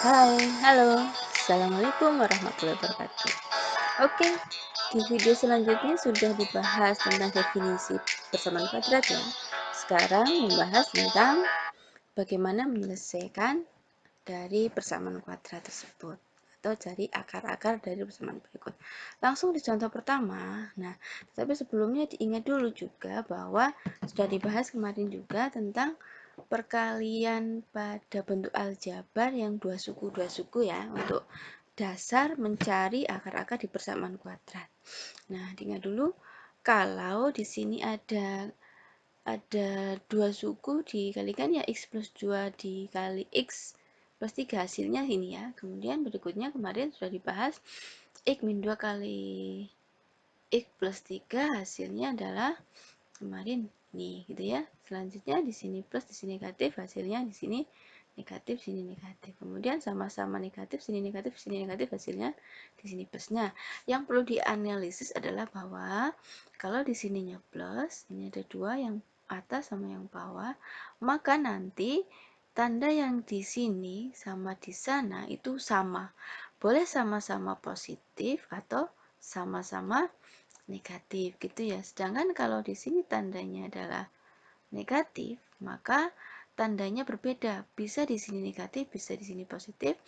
Hai, halo. Assalamualaikum warahmatullahi wabarakatuh. Oke, di video selanjutnya sudah dibahas tentang definisi persamaan kuadrat ya. Sekarang membahas tentang bagaimana menyelesaikan dari persamaan kuadrat tersebut atau cari akar-akar dari persamaan berikut. Langsung di contoh pertama. Nah, tapi sebelumnya diingat dulu juga bahwa sudah dibahas kemarin juga tentang perkalian pada bentuk aljabar yang dua suku ya, untuk dasar mencari akar-akar di persamaan kuadrat. Nah, diingat dulu kalau di sini ada dua suku dikalikan ya x plus 2 dikali x plus 3 hasilnya ini ya. Kemudian berikutnya kemarin sudah dibahas x min 2 kali x plus 3 hasilnya adalah kemarin nih gitu ya. Selanjutnya di sini plus, di sini negatif, hasilnya di sini negatif, sini negatif. Kemudian sama-sama negatif, sini negatif, sini negatif, hasilnya di sini plus. Nah, yang perlu dianalisis adalah bahwa kalau di sininya plus, ini ada dua, yang atas sama yang bawah, maka nanti tanda yang di sini sama di sana itu sama. Boleh sama-sama positif atau sama-sama negatif gitu ya. Sedangkan kalau di sini tandanya adalah negatif, maka tandanya berbeda. Bisa di sini negatif, bisa di sini positif,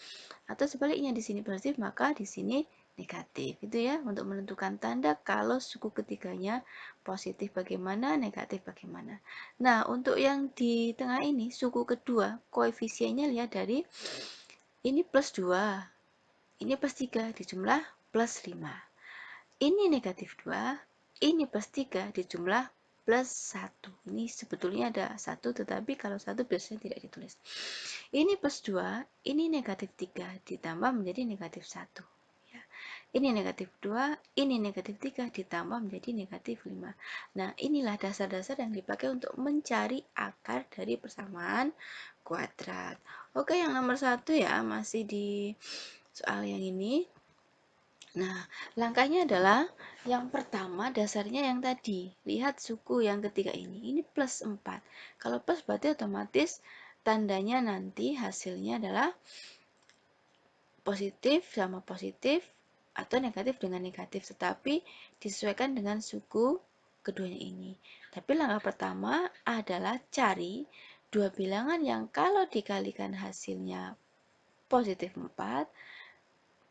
atau sebaliknya di sini positif, maka di sini negatif. Itu ya untuk menentukan tanda kalau suku ketiganya positif bagaimana, negatif bagaimana. Nah, untuk yang di tengah ini, suku kedua, koefisiennya lihat dari ini plus 2, ini plus 3, dijumlah plus 5. Ini negatif 2, ini plus 3 dijumlah plus 1. Ini sebetulnya ada 1, tetapi kalau 1 biasanya tidak ditulis. Ini plus 2, ini negatif 3 ditambah menjadi negatif 1. Ya. Ini negatif 2, ini negatif 3 ditambah menjadi negatif 5. Nah, inilah dasar-dasar yang dipakai untuk mencari akar dari persamaan kuadrat. Oke, yang nomor 1 ya, masih di soal yang ini. Nah, langkahnya adalah yang pertama dasarnya yang tadi. Lihat suku yang ketiga ini. Ini plus 4. Kalau plus berarti otomatis tandanya nanti hasilnya adalah positif sama positif atau negatif dengan negatif. Tetapi disesuaikan dengan suku keduanya ini. Tapi langkah pertama adalah cari dua bilangan yang kalau dikalikan hasilnya positif 4,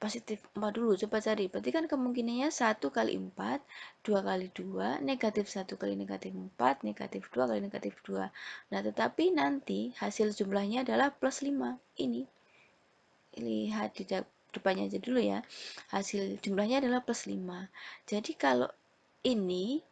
positif 4 dulu, coba cari. Berarti kan kemungkinannya 1 kali 4, 2 kali 2, negatif 1 kali negatif 4, negatif 2 kali negatif 2. Nah, tetapi nanti hasil jumlahnya adalah plus 5. Ini. Lihat di depannya aja dulu ya. Hasil jumlahnya adalah plus 5. Jadi kalau ini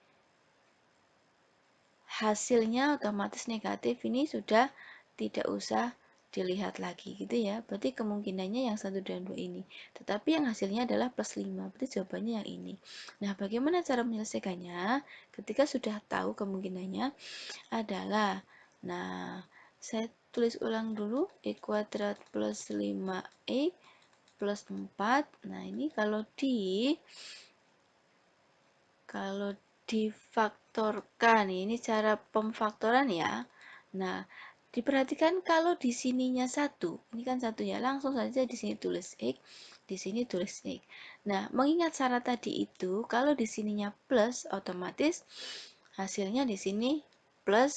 hasilnya otomatis negatif, ini sudah tidak usah dilihat lagi gitu ya. Berarti kemungkinannya yang 1 dan 2 ini. Tetapi yang hasilnya adalah plus 5. Berarti jawabannya yang ini. Nah, bagaimana cara menyelesaikannya? Ketika sudah tahu kemungkinannya adalah, nah, saya tulis ulang dulu, x kuadrat plus 5x plus 4. Nah, ini kalau difaktorkan, ini cara pemfaktoran ya. Nah, diperhatikan kalau di sininya 1, ini kan 1 ya, langsung saja di sini tulis x, di sini tulis x. Nah, mengingat syarat tadi itu, kalau di sininya plus, otomatis hasilnya di sini plus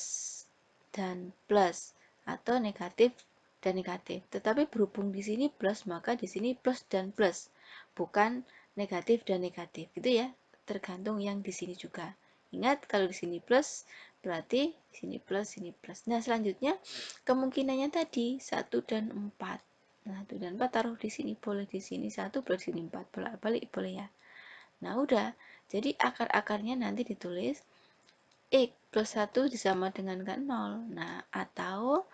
dan plus, atau negatif dan negatif. Tetapi berhubung di sini plus, maka di sini plus dan plus, bukan negatif dan negatif, gitu ya. Tergantung yang di sini juga. Ingat kalau di sini plus berarti sini plus, sini plus. Nah, selanjutnya kemungkinannya tadi 1 dan 4. Nah, 1 dan 4 taruh di sini, boleh di sini 1, boleh di sini 4, bolak-balik boleh ya. Nah, udah. Jadi akar-akarnya nanti ditulis x plus 1 disama dengan 0. Nah, atau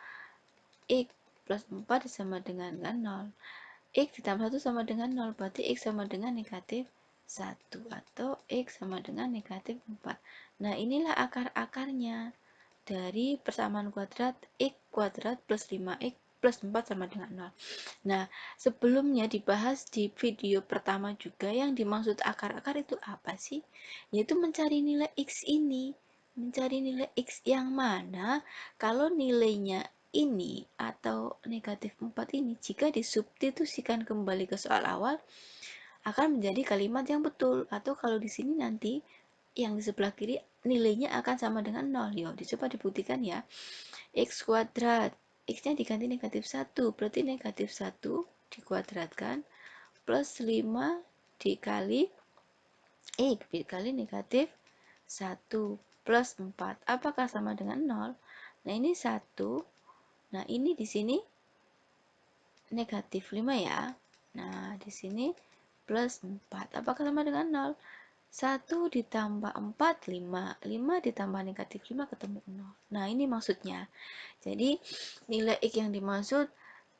x plus 4 disama dengan 0. X ditambah 1 sama dengan 0, berarti X sama dengan negatif 1, atau X sama dengan negatif 4. Nah, inilah akar-akarnya dari persamaan kuadrat X kuadrat plus 5X plus 4 sama dengan 0. Nah, sebelumnya dibahas di video pertama juga, yang dimaksud akar-akar itu apa sih? Yaitu mencari nilai X ini. Mencari nilai X yang mana kalau nilainya ini atau negatif 4 ini jika disubstitusikan kembali ke soal awal akan menjadi kalimat yang betul. Atau kalau di sini nanti yang di sebelah kiri nilainya akan sama dengan 0. Yuk, dicoba dibuktikan ya. X kuadrat, X-nya diganti negatif 1, berarti negatif 1 dikuadratkan plus 5 dikali X dikali negatif 1 plus 4. Apakah sama dengan 0? Nah, ini 1. Nah, ini di sini negatif 5 ya. Nah, di sini plus 4. Apakah sama dengan 0? 1 ditambah 4, 5. 5 ditambah negatif 5 ketemu 0. Nah, ini maksudnya. Jadi, nilai X yang dimaksud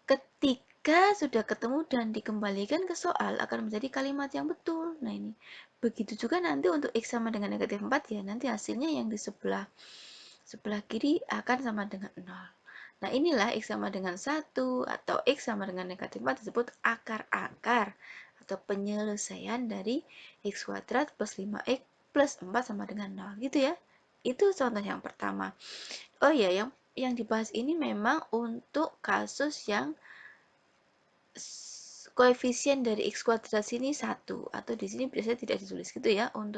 ketika sudah ketemu dan dikembalikan ke soal akan menjadi kalimat yang betul. Nah, ini. Begitu juga nanti untuk X sama dengan negatif 4 ya, nanti hasilnya yang di sebelah kiri akan sama dengan 0. Nah, inilah X sama dengan 1 atau X sama dengan negatif 4 disebut akar-akar atau penyelesaian dari X kuadrat plus 5X plus 4 sama dengan 0 gitu ya. Itu contoh yang pertama. Oh ya, yang dibahas ini memang untuk kasus yang koefisien dari X kuadrat sini 1 atau di sini biasanya tidak ditulis gitu ya. Untuk